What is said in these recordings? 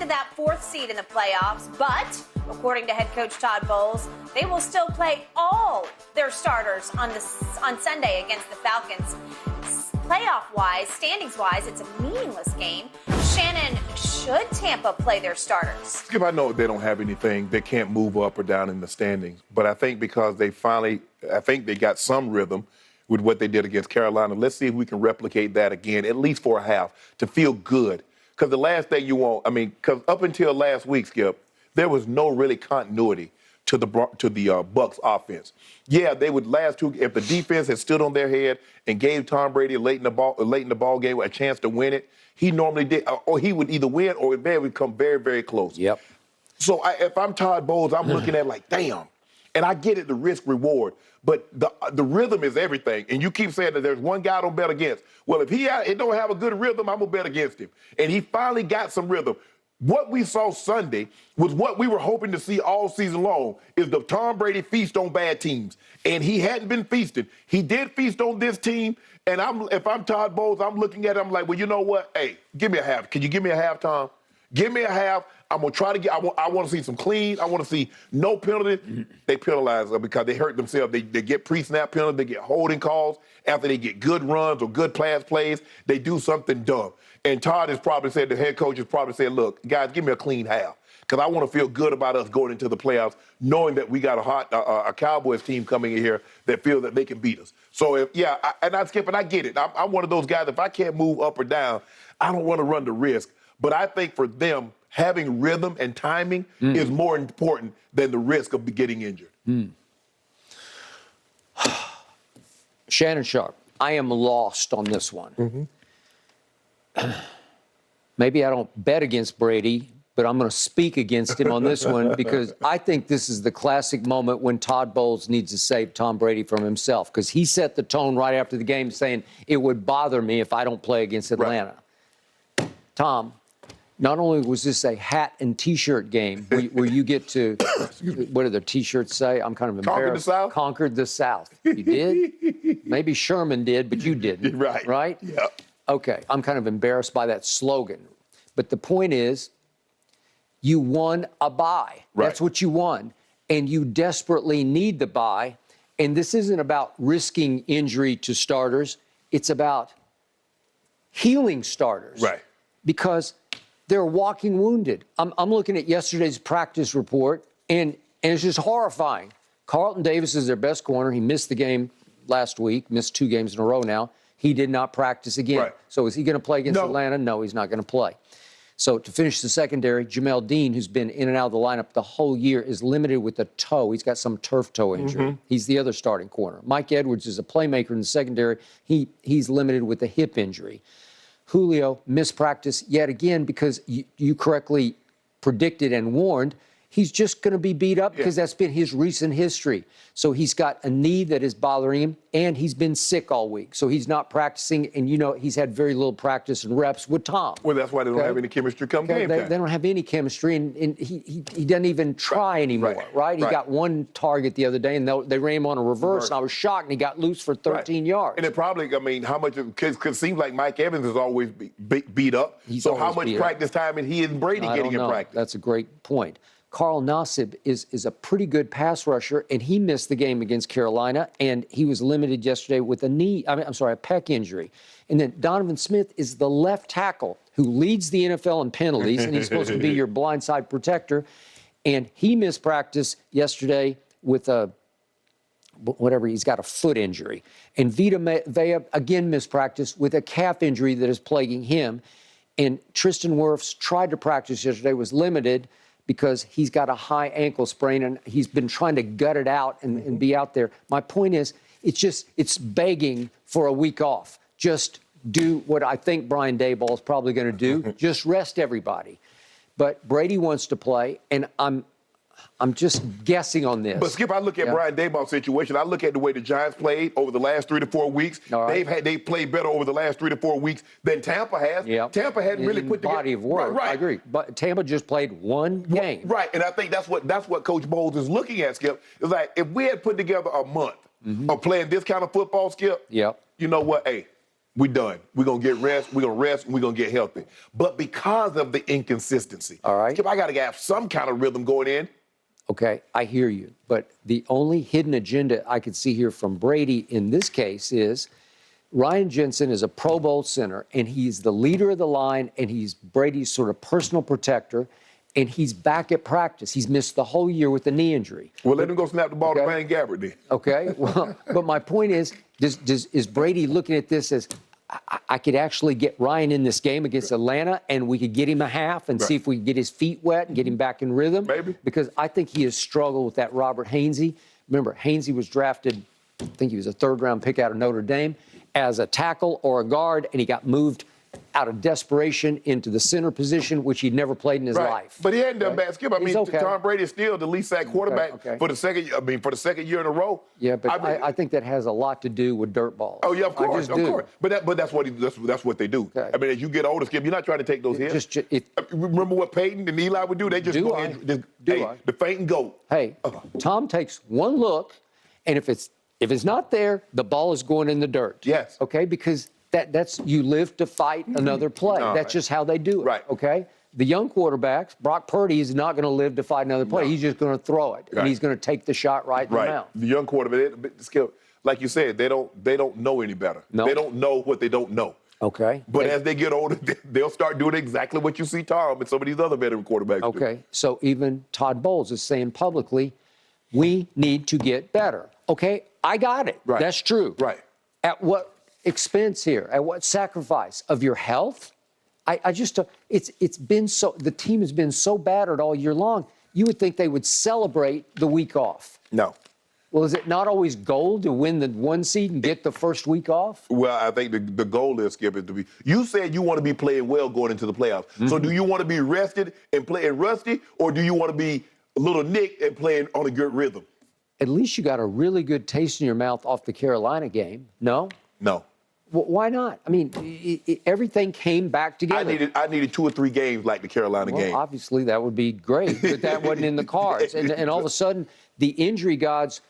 that 4th seed in the playoffs, but according to head coach Todd Bowles, they will still play all their starters on Sunday against the Falcons. Playoff-wise, standings-wise, it's a meaningless game. Shannon, should Tampa play their starters? Skip, I know they don't have anything. They can't move up or down in the standings. But I think because they got some rhythm with what they did against Carolina. Let's see if we can replicate that again, at least for a half, to feel good. Because the last thing you want, because up until last week, Skip, there was no really continuity to the Bucs offense. Yeah, they would last two. If the defense had stood on their head and gave Tom Brady late in the ball game a chance to win it, he normally did, or he would either win or it would come very, very close. Yep. So if I'm Todd Bowles, I'm looking at like, damn. And I get it, the risk reward, but the rhythm is everything. And you keep saying that there's one guy I don't bet against. Well, if he don't have a good rhythm, I'm gonna bet against him. And he finally got some rhythm. What we saw Sunday was what we were hoping to see all season long, is the Tom Brady feast on bad teams. And he hadn't been feasting. He did feast on this team, and if I'm Todd Bowles, I'm looking at it, I'm like, well, you know what? Hey, give me a half. Can you give me a half, Tom? Give me a half. I'm going to try to get – I want to see some clean. I want to see no penalties. They penalize them because they hurt themselves. They get pre-snap penalties. They get holding calls. After they get good runs or good pass plays, they do something dumb. And Todd has probably said, the head coach has probably said, look, guys, give me a clean half because I want to feel good about us going into the playoffs, knowing that we got a Cowboys team coming in here that feel that they can beat us. So, Skip, and I get it. I'm one of those guys, if I can't move up or down, I don't want to run the risk. But I think for them, having rhythm and timing is more important than the risk of getting injured. Shannon Sharp, I am lost on this one. Maybe I don't bet against Brady, but I'm going to speak against him on this one because I think this is the classic moment when Todd Bowles needs to save Tom Brady from himself, because he set the tone right after the game saying it would bother me if I don't play against Atlanta. Right. Tom, not only was this a hat and T-shirt game where you get to, what do the T-shirts say? I'm kind of embarrassed. Conquered the South? Conquered the South. You did? Maybe Sherman did, but you didn't. Right. Right? Yeah. Okay, I'm kind of embarrassed by that slogan. But the point is, you won a bye. Right. That's what you won. And you desperately need the bye. And this isn't about risking injury to starters. It's about healing starters. Right. Because they're walking wounded. I'm looking at yesterday's practice report, and it's just horrifying. Carlton Davis is their best corner. He missed the game last week, missed 2 games in a row now. He did not practice again. Right. So is he going to play against Atlanta? No, he's not going to play. So to finish the secondary, Jamel Dean, who's been in and out of the lineup the whole year, is limited with a toe. He's got some turf toe injury. He's the other starting corner. Mike Edwards is a playmaker in the secondary. He's limited with a hip injury. Julio missed practice yet again because you correctly predicted and warned he's just going to be beat up because that's been his recent history. So he's got a knee that is bothering him, and he's been sick all week. So he's not practicing, and he's had very little practice and reps with Tom. Well, that's why they don't have any chemistry come game time. They don't have any chemistry, and he doesn't even try anymore, right? He got one target the other day, and they ran him on a reverse, and I was shocked, and he got loose for 13 yards. And it probably, how much, because it seems like Mike Evans is always beat up. So how much practice time is he and Brady getting in practice? That's a great point. Carl Nassib is a pretty good pass rusher, and he missed the game against Carolina, and he was limited yesterday with a a pec injury. And then Donovan Smith is the left tackle who leads the NFL in penalties, and he's supposed to be your blindside protector. And he missed practice yesterday with he's got a foot injury. And Vita Vea again missed practice with a calf injury that is plaguing him. And Tristan Wirfs tried to practice yesterday, was limited, because he's got a high ankle sprain, and he's been trying to gut it out and be out there. My point is, it's begging for a week off. Just do what I think Brian Daboll is probably going to do. Just rest everybody. But Brady wants to play, and I'm just guessing on this. But, Skip, I look at Brian Daboll's situation. I look at the way the Giants played over the last 3 to 4 weeks. Right. They've played better over the last 3 to 4 weeks than Tampa has. Yep. Tampa hadn't really put together body of work. Right. I agree. But Tampa just played one game. Right, and I think that's what Coach Bowles is looking at, Skip. It's like, if we had put together a month of playing this kind of football, Skip, yep. you know what, hey, we done. We're going to get rest. We're going to rest, and we're going to get healthy. But because of the inconsistency, all right, Skip, I got to have some kind of rhythm going in. Okay, I hear you. But the only hidden agenda I could see here from Brady in this case is Ryan Jensen is a Pro Bowl center, and he's the leader of the line, and he's Brady's sort of personal protector, and he's back at practice. He's missed the whole year with a knee injury. Well, let him go snap the ball to Blaine Gabbert then. Okay, well, but my point is Brady looking at this as, I could actually get Ryan in this game against Atlanta, and we could get him a half and see if we can get his feet wet and get him back in rhythm? Maybe. Because I think he has struggled with that Robert Hainsey. Remember, Hainsey was drafted, I think he was a third-round pick out of Notre Dame, as a tackle or a guard, and he got moved out of desperation into the center position, which he'd never played in his life. But he hadn't done bad, Skip. I mean, Tom Brady is still the least sacked quarterback for the second year in a row. Yeah, but I think that has a lot to do with dirt balls. Oh yeah, of course. But that's what they do. Okay. I mean, as you get older, Skip, you're not trying to take those hits. Remember what Peyton and Eli would do? They just go ahead, the feint and go. Hey, Tom takes one look, and if it's not there, the ball is going in the dirt. Yes. Okay, because that's you live to fight another play. That's just how they do it. Right. Okay. The young quarterbacks, Brock Purdy is not going to live to fight another play. He's just going to throw it, and he's going to take the shot right in the mouth. The young quarterback, Skip, like you said, they don't know any better. No. They don't know what they don't know. Okay. But as they get older, they'll start doing exactly what you see Tom and some of these other veteran quarterbacks do. Okay. So even Todd Bowles is saying publicly, we need to get better. Okay. I got it. Right. That's true. Right. At what expense here? At what sacrifice of your health? I just it's been so, the team has been so battered all year long. You would think they would celebrate the week off. No. Well, is it not always goal to win the 1 seed and get the first week off? Well, I think the goal is, Skip, is to be. You said you want to be playing well going into the playoffs. Mm-hmm. So do you want to be rested and playing rusty, or do you want to be a little nicked and playing on a good rhythm? At least you got a really good taste in your mouth off the Carolina game. No? No. Well, why not? I mean, everything came back together. I needed 2 or 3 games like the Carolina game. Obviously, that would be great, but that wasn't in the cards. And all of a sudden, the injury gods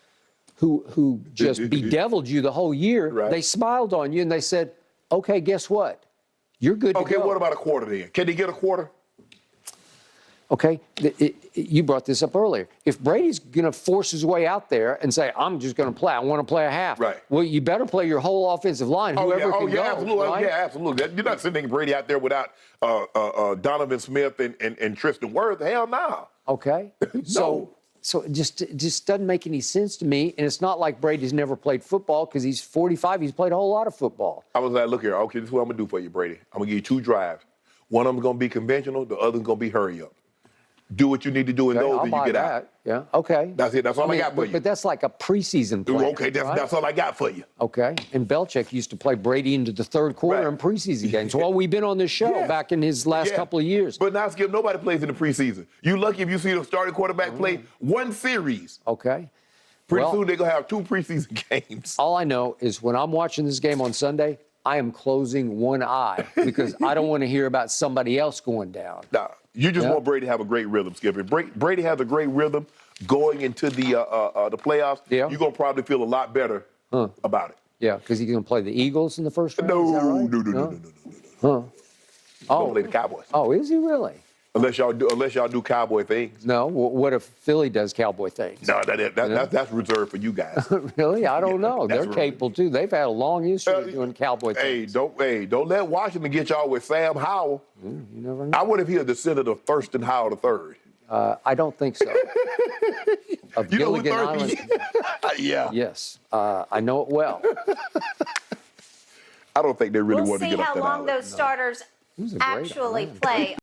who just bedeviled you the whole year, they smiled on you and they said, okay, guess what? You're good to go. Okay, what about a quarter then? Can he get a quarter? Okay, you brought this up earlier. If Brady's going to force his way out there and say, I'm just going to play, I want to play a half. Right. Well, you better play your whole offensive line, whoever can go. Absolutely. Right? Yeah, absolutely. You're not sending Brady out there without Donovan Smith and Tristan Wirth. Hell no. Okay. No. So it just doesn't make any sense to me. And it's not like Brady's never played football because he's 45. He's played a whole lot of football. I was like, look here. Okay, this is what I'm going to do for you, Brady. I'm going to give you 2 drives. One of them is going to be conventional. The other is going to be hurry up. Do what you need to do in those, and you get out. Yeah. Okay. That's it. That's all I got for you. But that's like a preseason play. Okay, that's all I got for you. Okay. And Belichick used to play Brady into the third quarter in preseason games. Well, we've been on this show back in his last couple of years. But now, Skip, nobody plays in the preseason. You lucky if you see the starting quarterback play 1 series. Okay. Pretty soon they're going to have 2 preseason games. All I know is when I'm watching this game on Sunday, I am closing one eye because I don't want to hear about somebody else going down. Nah, you just want Brady to have a great rhythm, Skip. If Brady has a great rhythm going into the playoffs, you're going to probably feel a lot better about it. Yeah, because he's going to play the Eagles in the first round? No. Huh. He's going to play the Cowboys. Oh, is he really? Unless y'all do cowboy things. No. What if Philly does cowboy things? No, that's reserved for you guys. Really? I don't know. They're capable too. They've had a long history of doing cowboy things. Don't let Washington get y'all with Sam Howell. You never know. I wonder if he a descendant of Thurston Howell III. I don't think so. Of Gilligan Island. Yeah. Yes. I know it well. I don't think they really We'll want to see get up how that long island. those starters actually play.